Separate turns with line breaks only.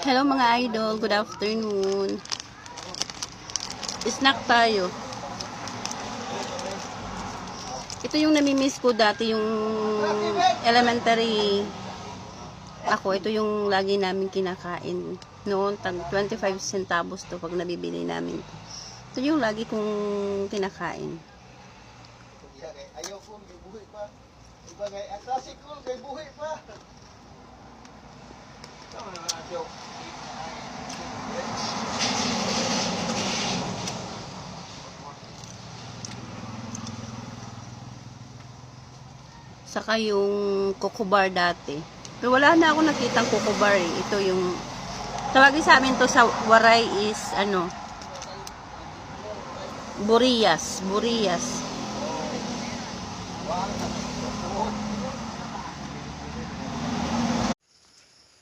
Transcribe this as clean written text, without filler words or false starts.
Hello mga idol, good afternoon. Snack tayo. Ito yung namimiss ko dati, yung elementary ako. Ito yung lagi namin kinakain. Noon, tag 25 centavos to pag nabibili namin. Ito yung lagi kong kinakain.
Ayaw ko, may buhay pa. Iba nga, ang classic ko, may buhay pa. Tama naman ang joke.
Saka yung coco bar dati. Pero wala na ako nakitang coco bar eh. Ito yung, tawagin sa amin to sa Waray is, Burias.